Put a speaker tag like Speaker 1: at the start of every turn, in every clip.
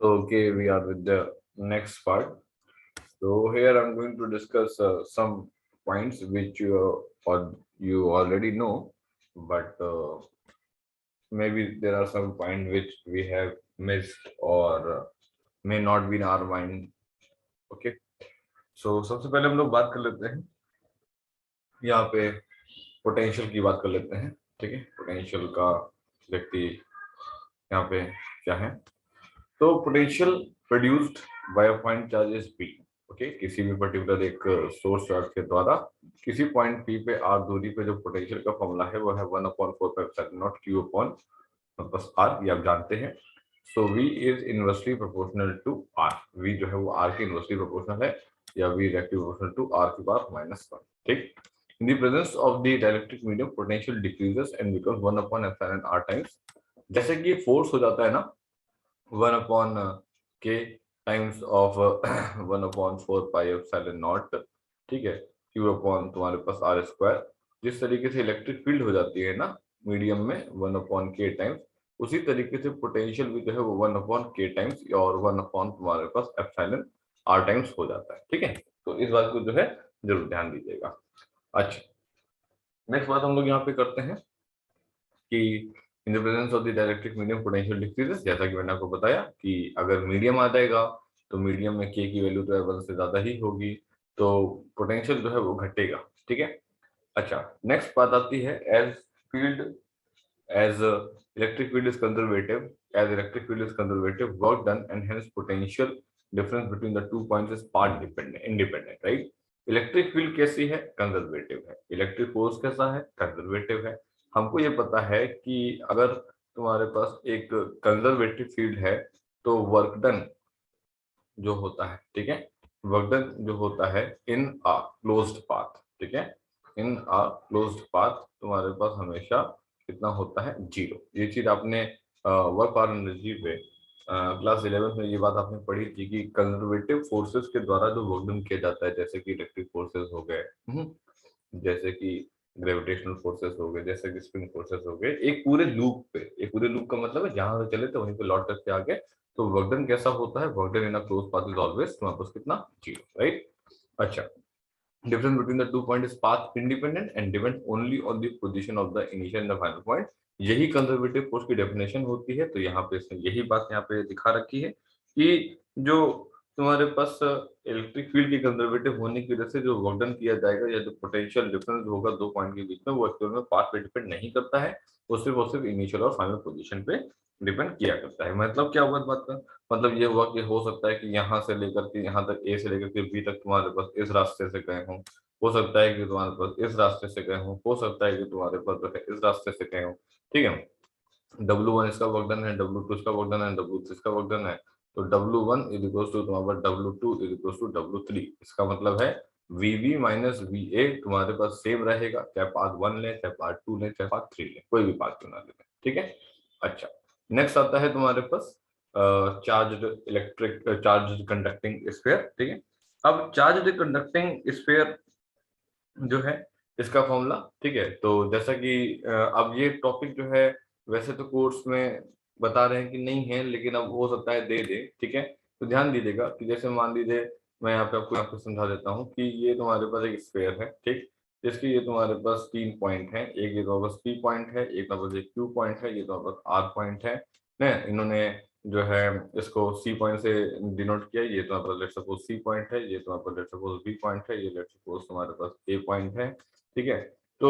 Speaker 1: Okay, we are with the next part. So here I'm going to discuss some points which you already know, but maybe there are some points which we have missed or may not be in our mind. Okay, so सबसे पहले हम लोग बात कर लेते हैं यहाँ पे पोटेंशियल की बात कर लेते हैं। ठीक है, पोटेंशियल का व्यक्ति यहाँ पे क्या है, तो potential produced by a point charge is P. Okay, किसी भी पर्टिकुलर एक सोर्स चार्ज के द्वारा किसी पॉइंट पी पे आर दूरी पे जो पोटेंशियल का फॉर्मूला है वो है 1/4 क्यू अपॉन बस आर, ये आप जानते हैं। So V is inversely proportional to R. V जो है वो आर के इनवर्सली प्रोपोर्शनल है, या V directly proportional to R की पावर -1। ठीक, in the presence of the dielectric medium potential decreases and becomes 1/εr times. जैसे कि फोर्स हो जाता है ना 1/k टाइम्स ऑफ 1/4πε0, ठीक है, क्यू अपॉन तुम्हारे पास आर स्क्वायर। जिस तरीके से इलेक्ट्रिक फील्ड हो जाती है ना मीडियम में 1/k टाइम्स, उसी तरीके से पोटेंशियल भी जो है वो 1/k टाइम्स और 1 तुम्हारे पास एप्सिलॉन आर टाइम्स हो जाता है। ठीक है, तो इस बात को जो है जरूर ध्यान दीजिएगा। अच्छा, नेक्स्ट बात हम लोग यहाँ पे करते हैं कि इन the presence of the dielectric medium potential decreases. जैसा कि मैंने आपको बताया कि अगर मीडियम आ जाएगा तो मीडियम में के की वैल्यू तो 1 से ज्यादा ही होगी, तो पोटेंशियल जो है वो घटेगा। ठीक है, अच्छा, नेक्स्ट बात आती है as field as electric field is conservative, as electric field is conservative work done and hence potential difference between the two points is path dependent independent, right. Electric field कैसी है? कंजर्वेटिव है। Electric force कैसा है? Conservative है। हमको ये पता है कि अगर तुम्हारे पास एक कंजर्वेटिव फील्ड है तो वर्क डन जो होता है, ठीक है, वर्क डन जो होता है इन आ क्लोज्ड पाथ, ठीक है, इन आ क्लोज्ड पाथ तुम्हारे पास हमेशा कितना होता है? 0। ये चीज आपने वर्क और एनर्जी पे क्लास 11 में ये बात आपने पढ़ी थी कि कंजर्वेटिव फोर्सेस के द्वारा जो वर्क डन किया जाता है, जैसे कि इलेक्ट्रिक फोर्सेस हो गए, जैसे कि ग्रेविटेशनल फोर्सेस हो गए, जैसे कि स्प्रिंग फोर्सेस हो गए, एक पूरे लूप पे, एक पूरे लूप का मतलब है जहां से चले थे वहीं पे लौट करके आ गए, तो वर्क डन कैसा होता है? Work done in a close path is always तुम्हारे पास कितना? 0, राइट। अच्छा, difference between the two point is path independent and depends only on the position of the initial and the final point। यही conservative force की definition होती है। तो यहाँ पे इसने यही बात यहाँ पे दिखा रखी है कि जो तुम्हारे पास इलेक्ट्रिक फील्ड की कंजर्वेटिव होने की वजह से जो वर्क डन किया जाएगा या जो पोटेंशियल डिफरेंस होगा दो पॉइंट के बीच में, वो एक्चुअल में पाथ पे डिपेंड नहीं करता है, वो सिर्फ इनिशियल और फाइनल पोजीशन पे डिपेंड किया करता है। मतलब क्या हुआ इस बात का? मतलब ये हुआ कि हो सकता है कि यहाँ से लेकर के यहाँ तक, ए से लेकर के बी तक तुम्हारे पास इस रास्ते से गए हों, हो सकता है कि तुम्हारे पास इस रास्ते से गए हों, हो सकता है कि तुम्हारे पास जो है इस रास्ते से गए हों। ठीक है, W1 इसका वर्क डन है, W2 इसका वर्क डन है, W3 इसका वर्क डन है, तो W1 इज इक्वल्स टू तुम्हारे पास W2 is equals to W3। इसका मतलब है VB माइनस VA तुम्हारे पास सेम रहेगा, चाहे पार्ट 1 ले, चाहे पार्ट 2 ले, चाहे पार्ट 3 ले, कोई भी पार्ट क्यों ना ले। ठीक है, अच्छा, नेक्स्ट आता है तुम्हारे पास charge electric charge conducting sphere. ठीक है, अब चार्ज कंडक्टिंग स्फीयर जो है इसका फॉर्मूला, ठीक है, तो जैसा कि अब ये टॉपिक जो है वैसे तो कोर्स में बता रहे हैं कि नहीं है, लेकिन अब हो सकता है दे दे। ठीक है, तो ध्यान दीजिएगा कि जैसे मान लीजिए मैं यहाँ पे आपको समझा देता हूँ कि ये तुम्हारे पास एक स्फीयर है, ठीक, जिसके ये तुम्हारे पास 3 पॉइंट है, एक ये तुम्हारे पास P पॉइंट है, एक तुम्हारे पास Q पॉइंट है, ये तुम्हारे पास R पॉइंट है ना। इन्होंने जो है इसको C पॉइंट से डिनोट किया। ये तुम्हारे पास लेट सपोज C पॉइंट है, ये तुम्हारे पास लेट सपोज B पॉइंट है, ये लेट सपोज तुम्हारे पास A पॉइंट है। ठीक है, तो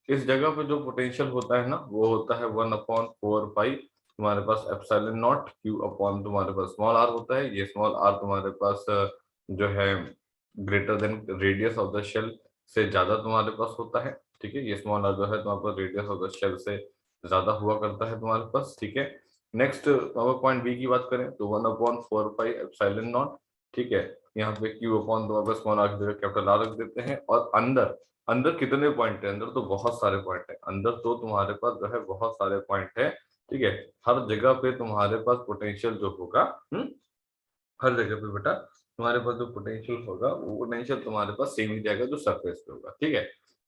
Speaker 1: इस जगह पे जो पोटेंशियल होता है ना वो होता है 1/4 पाई तुम्हारे पास एप्सिलॉन नॉट Q अपॉन तुम्हारे पास स्मॉल r होता है। ये स्मॉल r तुम्हारे पास जो है greater than radius of the shell से ज्यादा तुम्हारे पास होता है। ठीक है, ये स्मॉल r जो है तुम्हारे पास रेडियस ऑफ द शेल से ज्यादा हुआ करता है तुम्हारे पास। ठीक है, नेक्स्ट पॉइंट बी की बात करें तो 1/4 पाई एप्सिलॉन नॉट। ठीक है, यहाँ पे Q अपॉन तुम्हारे पास स्मॉल r की जगह कैपिटल R रख देते हैं। और अंदर अंदर कितने पॉइंट है? अंदर तो बहुत सारे पॉइंट है, अंदर तो तुम्हारे पास जो है बहुत सारे पॉइंट है। ठीक है, हर जगह पे तुम्हारे पास पोटेंशियल जो होगा, हर जगह पे बेटा तुम्हारे पास जो पोटेंशियल होगा वो पोटेंशियल तुम्हारे पास सेम ही जाएगा जो सरफेस पे होगा। ठीक है,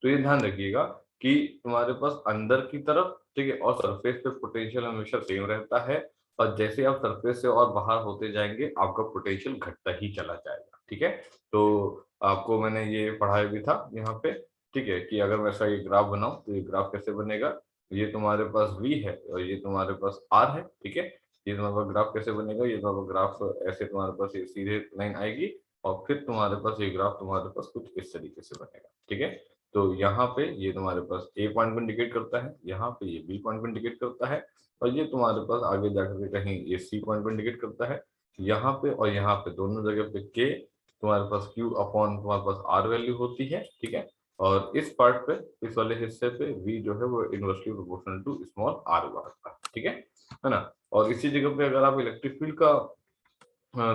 Speaker 1: तो ये ध्यान रखिएगा कि तुम्हारे पास अंदर की तरफ, ठीक है, और सरफेस पे पोटेंशियल हमेशा सेम रहता है, और जैसे आप सरफेस से और बाहर होते जाएंगे आपका पोटेंशियल घटता ही चला जाएगा। ठीक है, तो आपको मैंने ये पढ़ाया भी था यहाँ पे। ठीक है, कि अगर मैं ऐसा ये ग्राफ बनाऊं तो ये ग्राफ कैसे बनेगा, ये तुम्हारे पास v है और ये तुम्हारे पास r है। ठीक है, ये तुम्हारे पास ग्राफ कैसे बनेगा, ये तुम्हारा ग्राफ ऐसे तुम्हारे पास ये सीधे लाइन आएगी और फिर तुम्हारे पास ये ग्राफ तुम्हारे पास कुछ इस तरीके से बनेगा। ठीक है, तो यहाँ पे ये तुम्हारे पास ए पॉइंट को इंडिकेट करता है, यहाँ पे ये बी पॉइंट को इंडिकेट करता है और ये तुम्हारे पास आगे जाकर के कहीं ये सी पॉइंट को इंडिकेट करता है। यहाँ पे और यहाँ पे दोनों जगह पे के तुम्हारे पास क्यू अपॉन तुम्हारे पास आर वैल्यू होती है। ठीक है, और इस पार्ट पे, इस वाले हिस्से पे v जो है वो inversely proportional to small r हुआ करता है। ठीक है ना। और इसी जगह पे अगर आप इलेक्ट्रिक फील्ड का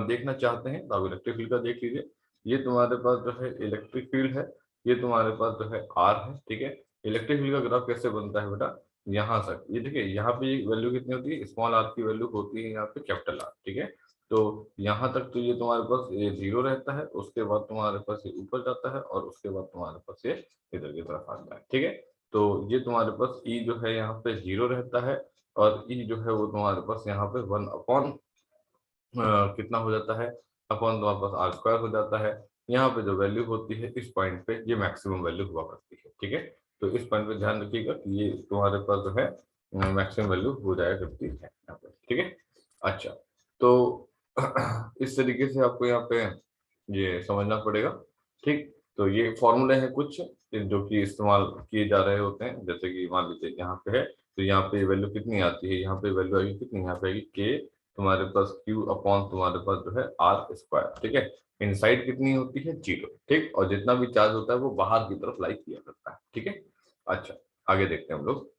Speaker 1: देखना चाहते हैं तो आप इलेक्ट्रिक फील्ड का देख लीजिए। ये तुम्हारे पास जो है इलेक्ट्रिक फील्ड है, ये तुम्हारे पास जो है आर है। ठीक है, इलेक्ट्रिक फील्ड का ग्राफ कैसे बनता है बेटा, यहाँ तक ये देखिए, यहाँ पे वैल्यू कितनी होती है, स्मॉल आर की वैल्यू होती है यहाँ पे कैपिटल आर। ठीक है, तो यहाँ तक तो ये तुम्हारे पास ये जीरो रहता है, उसके बाद तुम्हारे पास ये ऊपर जाता है और उसके बाद तुम्हारे पास ये इधर की तरफ आता है। ठीक है, तो ये तुम्हारे पास ई जो है यहाँ पे जीरो रहता है और ई जो है वो तुम्हारे पास यहाँ पे 1 अपॉन कितना हो जाता है, अपॉन तुम्हारे पास आर स्क्वायर हो जाता है। यहाँ पे जो वैल्यू होती है इस पॉइंट पे ये मैक्सिमम वैल्यू हुआ करती है। ठीक है, तो इस पॉइंट पे ध्यान रखिएगा कि ये तुम्हारे पास जो है मैक्सिमम वैल्यू हो जाया करती है यहाँ पे। ठीक है, अच्छा, तो इस तरीके से आपको यहाँ पे ये समझना पड़ेगा। ठीक, तो ये फॉर्मूले हैं कुछ जो कि इस्तेमाल किए जा रहे होते हैं, जैसे कि मान लीजिए यहाँ पे है तो यहाँ पे वैल्यू कितनी आती है, यहाँ पे वैल्यू आएगी कितनी, यहाँ पे आएगी के तुम्हारे पास क्यू अपॉन तुम्हारे पास जो है आर स्क्वायर। ठीक है, इनसाइड कितनी होती है, जीरो। ठीक, और जितना भी चार्ज होता है वो बाहर की तरफ लाई किया करता है। ठीक है, अच्छा, आगे देखते हैं हम लोग।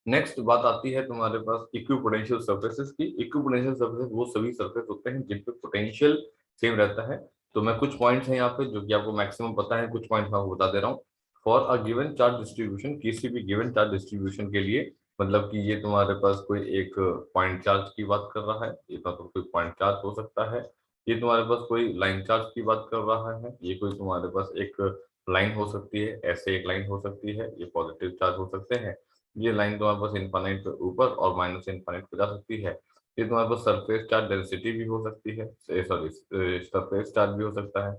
Speaker 1: नेक्स्ट बात आती है तुम्हारे पास इक्विपोटेंशियल सर्फेसेस की। इक्विपोटेंशियल सर्फेसेस वो सभी सर्फेस होते हैं जिन पे पोटेंशियल सेम रहता है। तो मैं कुछ पॉइंट्स हैं यहाँ पे जो कि आपको मैक्सिमम पता है, कुछ पॉइंट्स मैं आपको बता दे रहा हूँ। For a given charge distribution, किसी भी गिवन चार्ज डिस्ट्रीब्यूशन के लिए, मतलब कि ये तुम्हारे पास कोई एक पॉइंट चार्ज की बात कर रहा है, ये मतलब कोई पॉइंट चार्ज हो सकता है। ये तुम्हारे पास कोई लाइन चार्ज की बात कर रहा है, ये कोई तुम्हारे पास एक लाइन हो सकती है, ऐसे एक लाइन हो सकती है, ये पॉजिटिव चार्ज हो सकते हैं। ये लाइन तुम्हारे पास इनफाइनाइट पे ऊपर और माइनस इनफाइनाइट पे जा सकती है। ये तुम्हारे पास सरफेस चार्ज डेंसिटी भी हो सकती है, सॉरी सरफेस चार्ज भी हो सकता है।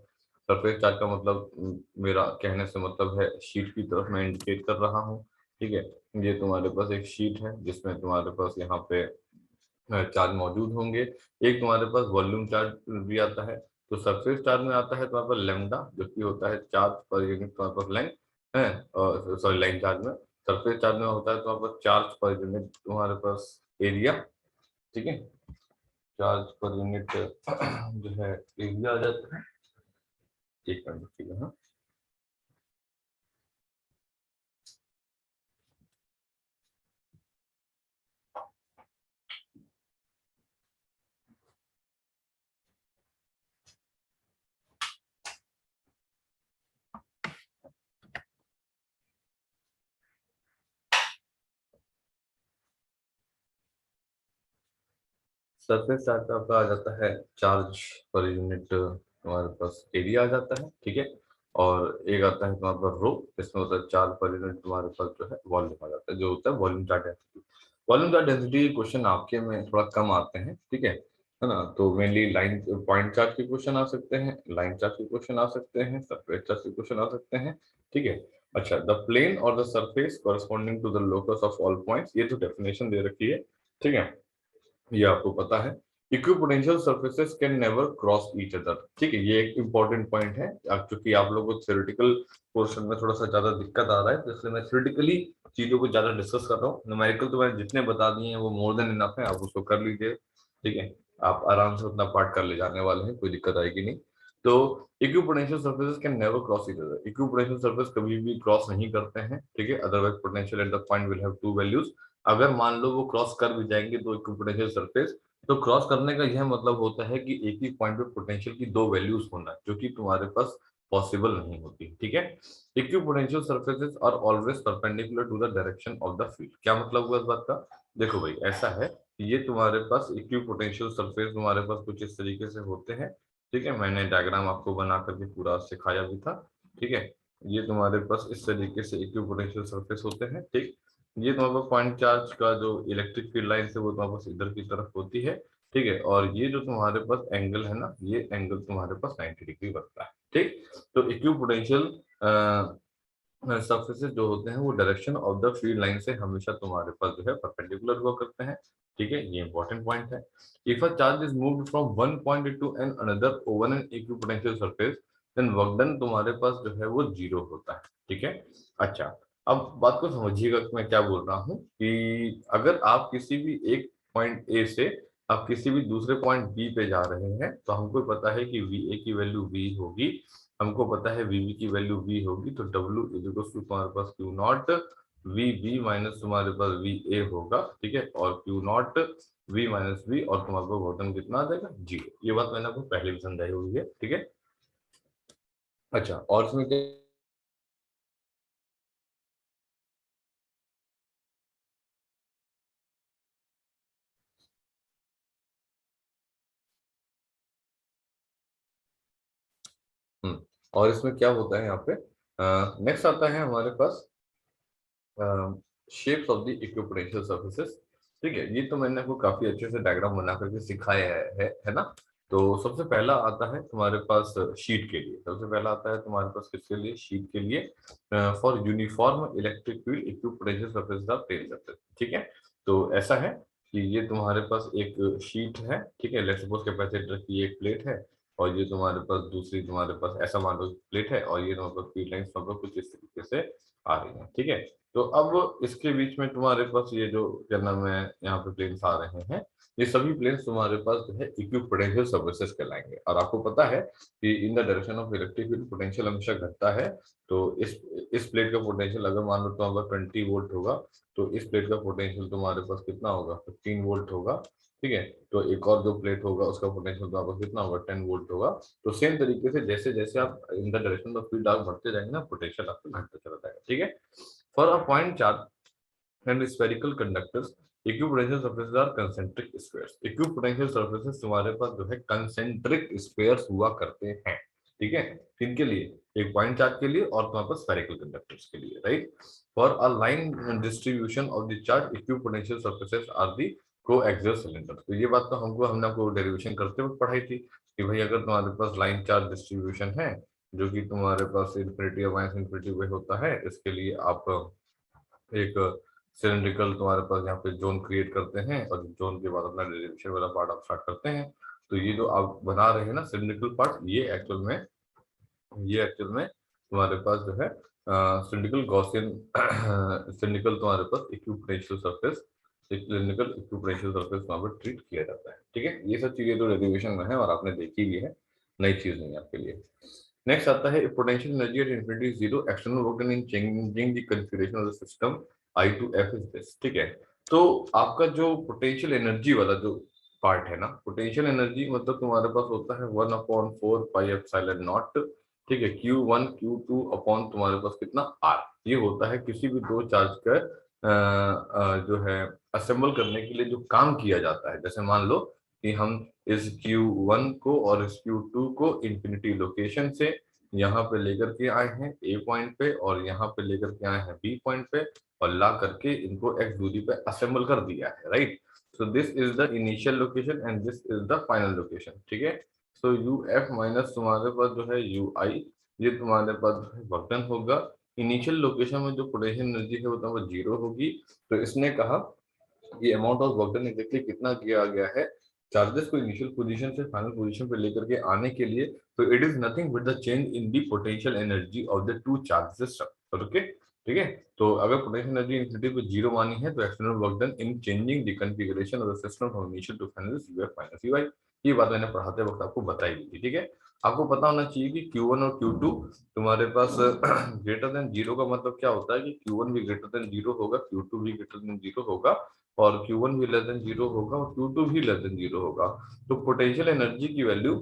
Speaker 1: सरफेस चार्ज का मतलब मेरा कहने से मतलब है शीट की तरफ मैं इंडिकेट कर रहा हूँ। ठीक है, ये तुम्हारे पास एक शीट है जिसमें तुम्हारे पास यहाँ पे चार्ज मौजूद होंगे। एक तुम्हारे पास वॉल्यूम चार्ज भी आता है। तो सरफेस चार्ज में आता है तुम्हारे पास लेमडा, जो कि होता है चार्ज पर यूनिट तुम्हारे पास लाइन है, सॉरी लाइन चार्ज में। सरफेस चार्ज में होता है तुम्हारे पास चार्ज पर यूनिट तुम्हारे पास एरिया। ठीक है, चार्ज पर यूनिट जो है एरिया आ जाता है। एक मिनट ठीक है, हाँ। सरफेस चार्ज का आपका आ जाता है चार्ज पर यूनिट तुम्हारे पास एरिया आ जाता है। ठीक है, और एक आता है तुम्हारे पास रो, इसमें होता है चार्ज पर यूनिट तुम्हारे पास जो है वॉल्यूम आ जाता है, जो होता है volume charge density. Volume charge density question आपके में थोड़ा कम आते हैं। ठीक है ना, तो मेनली लाइन पॉइंट चार्ज के क्वेश्चन आ सकते हैं, लाइन चार्ज के क्वेश्चन आ सकते हैं, सरफेस चार्ज के क्वेश्चन आ सकते हैं। ठीक है, अच्छा, द प्लेन और the surface corresponding to the locus of all points, ये तो डेफिनेशन दे रखी है। ठीक है, ये आपको पता है। Equipotential surfaces can never cross each other. ठीक है, ये एक इंपॉर्टेंट पॉइंट है, क्योंकि आप लोगों को थ्योरेटिकल पोर्शन में थोड़ा सा ज्यादा दिक्कत आ रहा है, तो इसलिए मैं थ्योरेटिकली चीजों को ज्यादा डिस्कस कर रहा हूँ। न्यूमेरिकल तो मैंने जितने बता दिए हैं वो मोर देन इनफ है, आप उसको कर लीजिए। ठीक है, आप आराम से उतना पार्ट कर ले जाने वाले हैं, कोई दिक्कत आएगी नहीं। तो equipotential surfaces can never cross each other, equipotential surface कभी भी क्रॉस नहीं करते हैं। ठीक है, otherwise potential at the point will have to values. अगर मान लो वो क्रॉस कर भी जाएंगे तो इक्विपोटेंशियल सर्फेस, तो क्रॉस करने का यह मतलब होता है कि एक ही पॉइंट पे पोटेंशियल की दो वैल्यूज होना, जो कि तुम्हारे पास पॉसिबल नहीं होती। ठीक है, equipotential surfaces are always perpendicular to the direction of the field. क्या मतलब हुआ इस बात का, देखो भाई ऐसा है, ये तुम्हारे पास इक्विपोटेंशियल सरफेस तुम्हारे पास कुछ इस तरीके से होते हैं। ठीक है, मैंने डायग्राम आपको बना करके पूरा सिखाया भी था। ठीक है, ये तुम्हारे पास इस तरीके से इक्विपोटेंशियल सरफेस होते हैं। ठीक, ये तुम्हारे पास पॉइंट चार्ज का जो इलेक्ट्रिक फील्ड लाइन है वो तुम्हारे पास इधर की तरफ होती है, ठीक है। और ये जो तुम्हारे पास एंगल है ना, ये एंगल तुम्हारे पास 90 डिग्री बनता है, ठीक। तो इक्विपोटेंशियल सरफेसेस जो होते हैं वो direction of the field line से हमेशा तुम्हारे पास जो है परपेंडिकुलर हुआ करते हैं, ठीक है। ये इंपॉर्टेंट पॉइंट है। If a charge is moved from one point to an another over an equipotential surface, then work done तुम्हारे पास जो है वो जीरो होता है, ठीक है। अच्छा, अब बात को समझिएगा कि मैं क्या बोल रहा हूँ कि अगर आप किसी भी एक पॉइंट ए से आप किसी भी दूसरे पॉइंट बी पे जा रहे हैं, तो हमको पता है कि वी ए की वैल्यू वी होगी, हमको पता है वीवी की वैल्यू वी होगी, तो डब्ल्यू इज इक्वल टू तुम्हारे पास Q naught V B minus तुम्हारे पास वी ए होगा, ठीक है। और Q naught V minus V, और तुम्हारे पास वोल्टन कितना आ जाएगा, जीरो। ये बात मैंने आपको पहले भी समझाई हुई है, ठीक है। अच्छा, और इसमें क्या, और इसमें क्या होता है यहाँ पे, नेक्स्ट आता है हमारे पास shapes of the equipotential surfaces, ठीक है। ये तो मैंने आपको काफी अच्छे से डायग्राम बना करके सिखाया है ना। तो सबसे पहला आता है तुम्हारे पास शीट के लिए, सबसे पहला आता है तुम्हारे पास किसके लिए, शीट के लिए। For uniform electric field equipotential surfaces are plane surface, ठीक है। तो ऐसा है कि ये तुम्हारे पास एक शीट है, ठीक है। लेट्स सपोज कैपेसिटर की एक प्लेट है, और ये तुम्हारे पास दूसरी तुम्हारे पास ऐसा मान लो प्लेट है, और ये तुम्हारे पास फील्ड लाइंस कुछ इस तरीके से आ रही है, ठीक है। तो अब इसके बीच में तुम्हारे पास ये जो क्या नाम है यहाँ पे प्लेन्स आ रहे हैं, ये सभी प्लेन्स तुम्हारे पास जो है इक्विपोटेंशियल सर्फेसेस कहलाएंगे। और आपको पता है कि इन the direction of electric field potential हमेशा घटता है। तो इस प्लेट का पोटेंशियल अगर मान लो तुम्हारे पास 20 वोल्ट होगा, तो इस प्लेट का पोटेंशियल तुम्हारे पास कितना होगा, 15 वोल्ट होगा, ठीक है। तो एक और जो प्लेट होगा उसका पोटेंशियल तुम्हारे पास कितना होगा, 10 वोल्ट होगा। तो सेम तरीके से जैसे जैसे आप इन द डायरेक्शन ऑफ फील्ड आप बढ़ते जाएंगे ना, पोटेंशियल आपका घटता चला जाएगा, ठीक है। For a point charge and spherical conductors, equipotential surfaces are concentric spheres. Equipotential surfaces तुम्हारे पास जो है concentric spheres हुआ करते हैं, ठीक है। किनके लिए, एक पॉइंट चार्ज के लिए और तुम्हारे पास spherical conductors के लिए, right. For a line distribution of the charge, equipotential surfaces are the coaxial cylinders. तो ये बात तो हमने आपको डेरिवेशन करते वक्त पढ़ाई थी कि भाई अगर तुम्हारे पास लाइन चार्ज डिस्ट्रीब्यूशन है, जो कि तुम्हारे पास इन्फिनिटी और माइनस इन्फिनिटी पे होता है, इसके लिए आप एक सिलेंड्रिकल तुम्हारे पास यहाँ पे जोन क्रिएट करते हैं, और जोन के बाद अपना डेरिवेशन वाला पार्ट आप स्टार्ट करते हैं। तो ये जो आप बना रहे हैं ना सिलेंड्रिकल पार्ट, ये एक्चुअल में तुम्हारे पास जो है सिलिंड्रिकल गॉसियन सिलिंड्रिकल तुम्हारे पास equipotential surface, cylindrical equipotential surface वहां पर ट्रीट किया जाता है, ठीक है। ये सब चीजें तो डेरिवेशन में है और आपने देखी भी है, नई चीज नहीं है आपके लिए। नेक्स्ट आता है potential energy at infinity zero, external work done in changing the configuration of the system, I to F is this, ठीक है। तो आपका जो पोटेंशियल एनर्जी वाला जो पार्ट है ना, पोटेंशियल एनर्जी मतलब तुम्हारे पास होता है 1/4 पाई एप्सिलॉन नॉट, ठीक है। Q1 Q2 अपॉन तुम्हारे पास कितना R, ये होता है किसी भी दो चार्ज का जो है असेंबल करने के लिए जो काम किया जाता है। जैसे मान लो कि हम इस Q1 को और इस Q2 को इंफिनिटी लोकेशन से यहाँ पे लेकर के आए हैं A पॉइंट पे, और यहाँ पे लेकर के आए हैं B पॉइंट पे, और ला करके इनको X दूरी पे असेंबल कर दिया है, right. So this is the initial location and this is the final location, ठीक है। सो यू एफ माइनस तुम्हारे पास जो है यू आई, ये तुम्हारे पास वर्क होगा। इनिशियल लोकेशन में जो पोटेंशियल एनर्जी है वो तुम्हारे जीरो होगी। तो इसने कहा ये amount of work done exactly कितना किया गया है चार्जेस को इनिशियल पोजीशन से फाइनल पोजीशन पे लेकर के आने के लिए। तो it is nothing but the change in the potential energy of the two charge system, okay, ठीक है। तो अगर पोटेंशियल एनर्जी इनफिनिटी को जीरो मानी है, तो external work done in changing the configuration of the system from initial to final is UF minus UI. ये बात मैंने पढ़ाते वक्त आपको बताई दी थी, ठीक है। आपको पता होना चाहिए कि Q1 और Q2 तुम्हारे पास ग्रेटर देन जीरो का मतलब क्या होता है कि Q1 भी ग्रेटर देन जीरो होगा, Q2 भी ग्रेटर देन जीरो होगा, और Q1 भी लेस देन जीरो होगा, और Q2 भी लेस देन जीरो होगा। तो पोटेंशियल एनर्जी की वैल्यू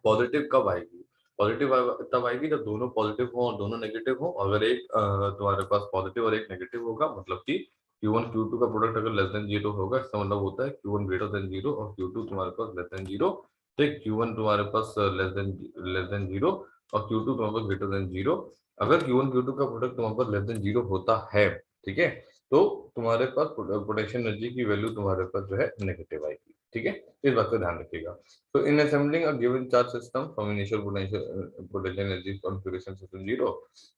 Speaker 1: पॉजिटिव कब आएगी, पॉजिटिव तब आएगी जब दोनों पॉजिटिव हो और दोनों नेगेटिव हो। अगर एक तुम्हारे पास पॉजिटिव और एक नेगेटिव होगा, मतलब कि Q1 Q2 का प्रोडक्ट अगर लेस देन जीरो होगा, इसका मतलब होता है Q1 ग्रेटर देन जीरो और Q2 तुम्हारे पास लेस देन जीरो, ठीक। Q1 तुम्हारे पास लेस देन जीरो और Q2 तुम्हारे पास ग्रेटर देन जीरो। अगर Q1 Q2 का प्रोडक्ट तुम्हारे पास लेस देन जीरो होता है, ठीक है, तो तुम्हारे पास पोटेंशियल एनर्जी की वैल्यू तुम्हारे पास जो है नेगेटिव आएगी। ठीक है, इस बात का ध्यान रखिएगा। तो in assembling a given charge system from initial potential energy configuration system 0,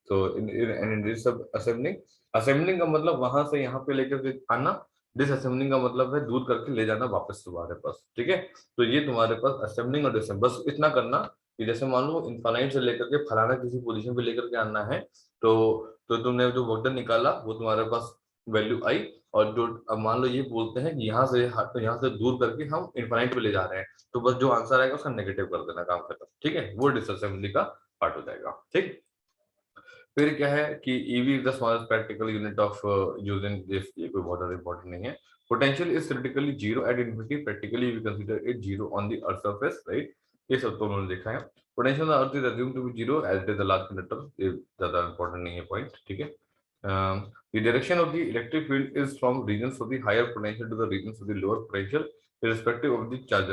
Speaker 1: तो इन दिस असेंबलिंग, असेंबलिंग का मतलब वहां से यहाँ पे लेकर के आना, डिसअसेंबलिंग का मतलब है दूर करके ले जाना वापस तुम्हारे पास। ठीक है, तो ये तुम्हारे पास असेंबलिंग और डिसअसेंबलिंग, बस इतना करना कि जैसे मान लो इनफाइनाइट से लेकर के फलाना किसी पोजीशन पे लेकर के आना है, तो तुमने जो वर्क डन निकाला वो तुम्हारे पास वैल्यू आई, और जो अब मान लो ये बोलते हैं कि यहाँ से तो यहाँ से दूर करके हम इनफाइनाइट पे ले जा रहे हैं, तो बस जो आंसर आएगा उसका नेगेटिव कर देना, काम खत्म। ठीक है, वो डिसअसेंबली का पार्ट हो जाएगा। ठीक, फिर क्या है कि eV is the smallest practical unit of using this, ये कोई बहुत ज्यादा इंपॉर्टेंट नहीं है। Potential is critically zero at infinity, practically we consider it zero on the earth surface, right. ये सब तो उन्होंने देखा है। Potential on earth is assumed to be zero as it is the large conductor, ये ज्यादा इंपॉर्टेंट नहीं है पॉइंट। ठीक है, the direction of the electric field is from regions of the higher potential to the regions of the lower potential irrespective of the charge,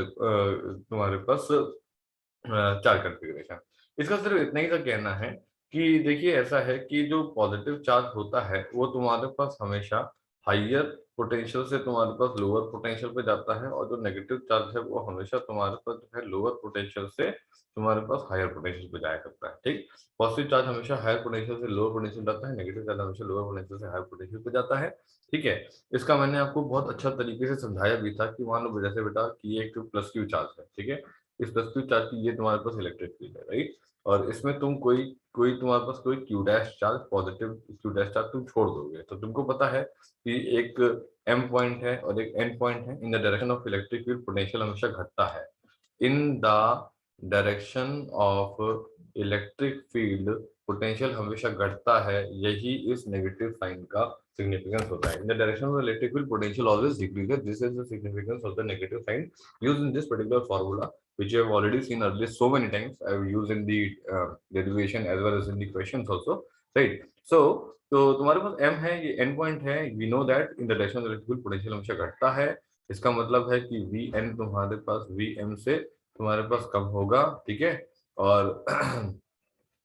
Speaker 1: तुम्हारे पास charge configuration. इसका सिर्फ इतना ही सा कहना है कि देखिए ऐसा है कि जो पॉजिटिव चार्ज होता है वो तुम्हारे पास हमेशा हाइयर पोटेंशियल से तुम्हारे पास लोअर पोटेंशियल पे जाता है, और जो नेगेटिव चार्ज है वो हमेशा तुम्हारे पास जो है लोअर पोटेंशियल से तुम्हारे पास हायर पोटेंशियल पे जाया करता है। ठीक, पॉजिटिव चार्ज हमेशा हायर पोटेंशियल से लोअर पोटेंशियल जाता है, नेगेटिव चार्ज हमेशा लोअर पोटेंशियल से हायर पोटेंशियल पे जाता है। ठीक है, इसका मैंने आपको बहुत अच्छा तरीके से समझाया भी था कि मान लो जैसे बेटा कि ये एक प्लस क्यू चार्ज है। ठीक है, इस प्लस क्यू चार्ज की ये तुम्हारे पास इलेक्ट्रिक फील्ड है, राइट, और इसमें तुम कोई कोई तुम्हारे पास कोई Q dash charge, positive Q dash charge तुम छोड़ दोगे, तो तुमको पता है कि एक एम पॉइंट है और एक एन पॉइंट है। In the direction of electric field potential हमेशा घटता है। In the direction of electric field potential हमेशा घटता है, यही इस नेगेटिव साइन का सिग्निफिकेंस होता है। In the direction of electric field potential always decreases, this is the significance of the negative sign used in this particular formula, which you have already seen earlier so many times. I have used in the derivation as well as in the questions also, right? So तो तुम्हारे पास m है, ये n point है, we know that in the direction of electrical potential हमेशा घटता है। इसका मतलब है कि vn तुम्हारे पास vm से तुम्हारे पास कम होगा। ठीक है, और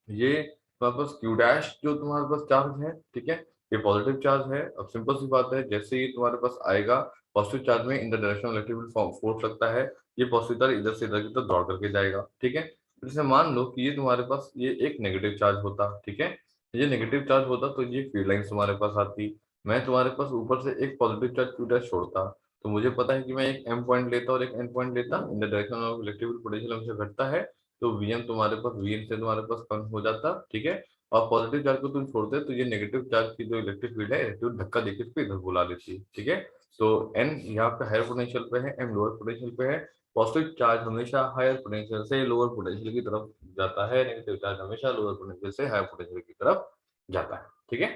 Speaker 1: ये तुम्हारे पास क्यू डैश जो तुम्हारे पास चार्ज है, ठीक है, ये पॉजिटिव चार्ज है। अब सिंपल सी बात है, जैसे ही तुम्हारे पास आएगा पॉजिटिव चार्ज में इन the direction of electric field force लगता है, ये पॉजिटिव चार्ज इधर से इधर की तरफ दौड़ करके जाएगा। ठीक है, जैसे मान लो कि ये तुम्हारे पास ये एक नेगेटिव चार्ज होता, ठीक है, ये नेगेटिव चार्ज होता तो ये फील्ड लाइन तुम्हारे पास आती, मैं तुम्हारे पास ऊपर से एक पॉजिटिव चार्ज क्यू डैश छोड़ता, तो मुझे पता है कि मैं एक एम पॉइंट लेता और एक एन पॉइंट लेता, इन the direction of electric field potential हमेशा घटता है, तो Vm तुम्हारे पास Vn से तुम्हारे पास कम हो जाता। ठीक है, और पॉजिटिव चार्ज को तुम छोड़ते तो ये नेगेटिव चार्ज की जो इलेक्ट्रिक फील्ड है इलेक्ट्रिक धक्का देकर इसको इधर बुला लेती है। ठीक है, तो n यहाँ पे हायर पोटेंशियल पे है, m लोअर पोटेंशियल पे है। पॉजिटिव चार्ज हमेशा हायर पोटेंशियल से लोअर पोटेंशियल की तरफ जाता है, नेगेटिव चार्ज हमेशा लोअर पोटेंशियल से हायर पोटेंशियल की तरफ जाता है। ठीक है,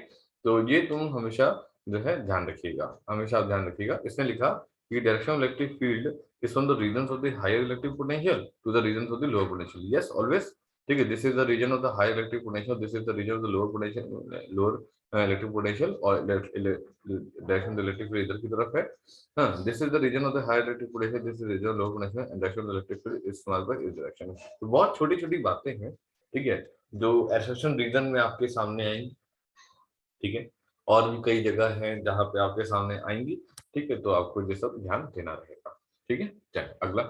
Speaker 1: तो ये तुम हमेशा जो है ध्यान रखिएगा, हमेशा ध्यान रखिएगा। इसने लिखा कि direction of electric field is from the regions of the higher electric potential to the regions of the lower potential. Yes, always. ठीक है, this is the region of the higher electric potential, this is the region of the lower potential, lower electric potential, और direction of electric field इधर की तरफ है। हाँ, this is the region of the higher electric potential, this is the region of lower potential, and direction of the electric field is small by इस direction में। तो बहुत छोटी छोटी बातें हैं, ठीक है, जो एसोसिएशन रीजन में आपके सामने आएंगी। ठीक है, और भी कई जगह हैं जहाँ पे आपके सामने आएंगी। ठीक है, तो आपको ये सब ध्यान देना रहेगा। ठीक है, चलिए अगला,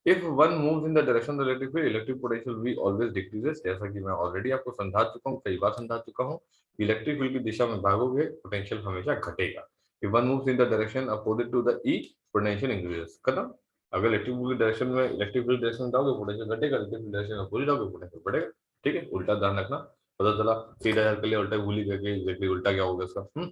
Speaker 1: if one moves in the direction of electric field electric potential V always decreases, जैसा कि मैं ऑलरेडी आपको समझा चुका हूँ, कई बार समझा चुका हूँ। इलेक्ट्रिक फील्ड की दिशा में भागोगे पोटेंशियल हमेशा घटेगा। If one moves in the direction opposite to the E potential increases, खत्म। अगर इलेक्ट्रिक फील्ड डायरेक्शन में इलेक्ट्रिक फील्ड डायरेक्शन में जाओगे पोटेंशियल घटेगा, इलेक्ट्रिक फील्ड डायरेक्शन में अपोजिट जाओगे पोटेंशियल बढ़ेगा। ठीक है, उल्टा ध्यान रखना, पता चला सीधा यार के लिए उल्टा भूल ही गए, एग्जैक्टली उल्टा क्या होगा इसका।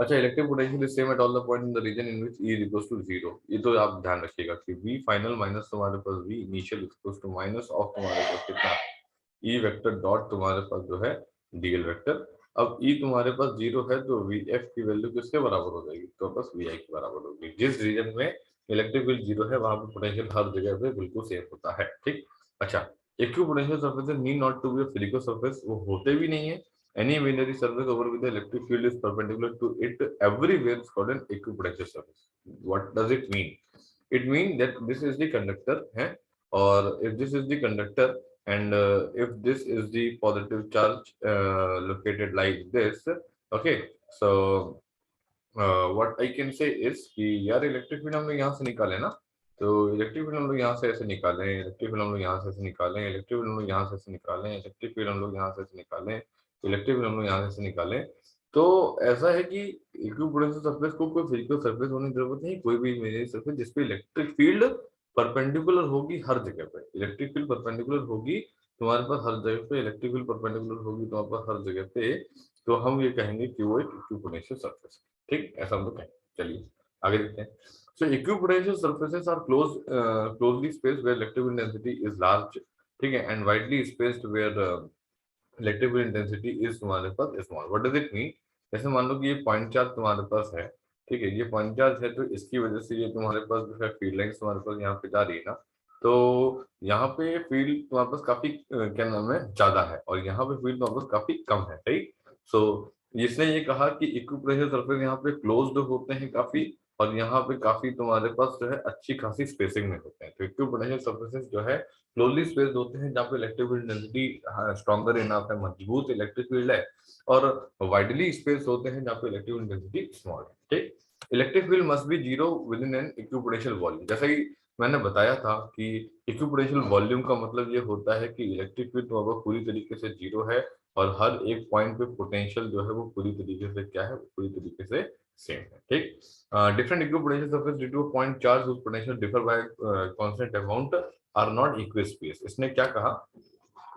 Speaker 1: अच्छा, electric potential is same at all the point in the region in which E is equals to 0। ये तो आप ध्यान रखिएगा कि V फाइनल माइनस तुम्हारे पास V initial equals to minus of तुम्हारे पास कितना E वेक्टर डॉट तुम्हारे पास जो है dl वेक्टर। अब E तुम्हारे पास 0 है तो Vf की वैल्यू किसके बराबर हो जाएगी, तो बस Vi के बराबर होगी। जिस रीजन में इलेक्ट्रिक फील्ड 0 है वहां पर पोटेंशियल हर जगह पे बिल्कुल सेम होता है। ठीक, अच्छा, equipotential surfaces need not to be a spherical surface, वो होते भी नहीं है। Any imaginary surface over which the electric field is perpendicular to it everywhere is called an equipotential surface. What does it mean? It means that this is the conductor, है, और if this is the conductor and if this is the positive charge located like this, okay, so what I can say is कि यार electric field हम लोग यहाँ से निकाले ना, तो इलेक्ट्रिक फील्ड हम लोग यहाँ से ऐसे निकालें, इलेक्ट्रिक फील्ड हम लोग यहाँ से ऐसे निकालें, इलेक्ट्रिक फील्ड हम लोग यहाँ से ऐसे निकालें, इलेक्ट्रिक फील्ड हम लोग यहाँ से ऐसे निकालें, इलेक्ट्रिक फील्ड हम लोग यहाँ से ऐसे निकालें। तो ऐसा है कि इक्विपोटेंशियल सरफेस को कोई फिजिकल सरफेस होने की जरूरत नहीं, कोई भी इमेजिनरी सरफेस जिसपे इलेक्ट्रिक फील्ड परपेंडिकुलर होगी हर जगह पे, इलेक्ट्रिक फील्ड परपेंडिकुलर होगी तुम्हारे पास हर जगह पे, इलेक्ट्रिक फील्ड परपेंडिकुलर होगी तुम्हारे पास हर जगह पे, तो हम ये कहेंगे कि वो एक इक्विपोटेंशियल सरफेस है। ठीक, ऐसा हम लोग कहेंगे। चलिए आगे देखते हैं। So equipotential surfaces are closely spaced where electrical intensity is large, ठीक है, and widely spaced where electrical intensity is तुम्हारे पास small. What does it mean? जैसे मान लो कि ये पॉइंट चार्ज तुम्हारे पास है, ठीक है, ये पॉइंट चार्ज है, तो इसकी वजह से ये तुम्हारे पास जो है फील्ड लाइंस तुम्हारे पास यहाँ पे जा रही है ना, तो यहाँ पे फील्ड तुम्हारे पास काफी क्या नाम है ज्यादा है, और यहाँ पे फील्ड तुम्हारे पास काफी कम है, राइट। सो इसने ये कहा कि इक्विपोटेंशियल सरफेस यहाँ पे क्लोज्ड होते हैं काफी, और यहाँ पे काफी तुम्हारे पास जो है अच्छी खासी स्पेसिंग में होते हैं। तो इक्विपोटेंशियल सरफेसेस जो है क्लोजली स्पेस्ड होते हैं, जहाँ पे electric field density stronger enough है, मजबूत इलेक्ट्रिक फील्ड है, और वाइडली स्पेस होते हैं जहाँ पे इलेक्ट्रिक फील्ड डेंसिटी स्मॉल है। ठीक, electric field must be zero with in an equipotential volume. जैसा कि मैंने बताया था कि इक्विपोटेंशियल वॉल्यूम का मतलब ये होता है कि इलेक्ट्रिक फील्ड तो अब पूरी तरीके से जीरो है, और हर एक पॉइंट पे पोटेंशियल जो है वो पूरी तरीके से क्या है, पूरी तरीके से सेम है। ठीक, different equipotential surface due to point charge whose potential differ by constant amount are not equi space. इसने क्या कहा?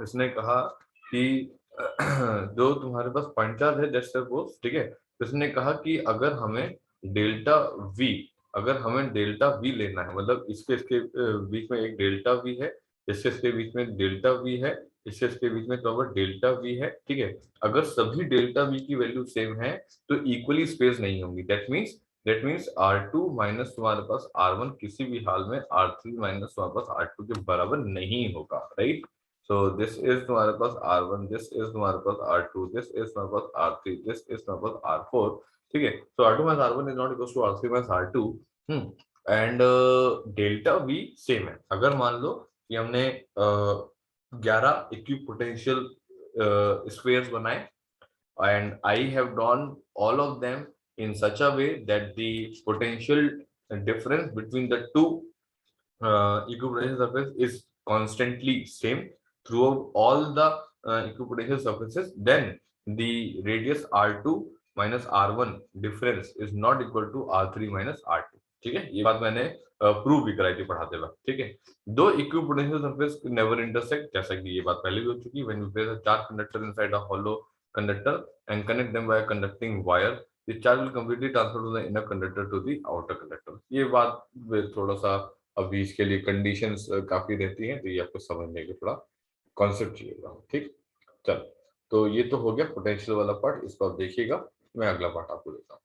Speaker 1: इसने कहा कि जो तुम्हारे पास पॉइंट चार्ज है जस्ट सपोज, ठीक है, तो इसने कहा कि अगर हमें डेल्टा वी, अगर हमें डेल्टा वी लेना है, मतलब इसके बीच में एक डेल्टा वी है, इसके बीच में डेल्टा वी है, इसके बीच में तो डेल्टा वी है, ठीक है, अगर सभी डेल्टा वी की वैल्यू सेम है तो इक्वली स्पेस नहीं होंगी। दैट मीन्स R2 माइनस तुम्हारे पास R1 किसी भी हाल में R3 माइनस तुम्हारे पास R2 के बराबर नहीं होगा, राइट। सो दिस इज तुम्हारे पास R1, दिस इज तुम्हारे पास R2, दिस इज तुम्हारे पास R3, दिस इज तुम्हारे पास R4, ठीक है। So R2 minus R1 is not equal to R3 minus R2, and delta V same है। अगर मान लो कि हमने 11 इक्विपोटेंशियल स्फीयर्स बनाए, and I have drawn all of them in such a way that the potential difference between the two equipotential surface is constantly same throughout all the equipotential surfaces, then the radius R2 minus R1 difference is not equal to R3 minus R2। ठीक है, ये बात मैंने prove भी कराई थी पढ़ाते वक्त, ठीक है। दो इक्विपोटेंशियल सरफेस नेवर इंटरसेक्ट, जैसा कि ये बात पहले भी हो चुकी है, when you place a charge conductor inside a hollow conductor and connect them by a conducting wire, the charge will completely transfer to the inner conductor to the outer conductor। ये बात थोड़ा सा अभी इसके लिए कंडीशंस काफी रहती हैं, तो ये आपको समझने के थोड़ा कॉन्सेप्ट चाहिएगा, ठीक। चल, तो ये तो हो गया पोटेंशियल वाला पार्ट, इसको आप देखिएगा, मैं अगला पार्ट आपको देता हूँ।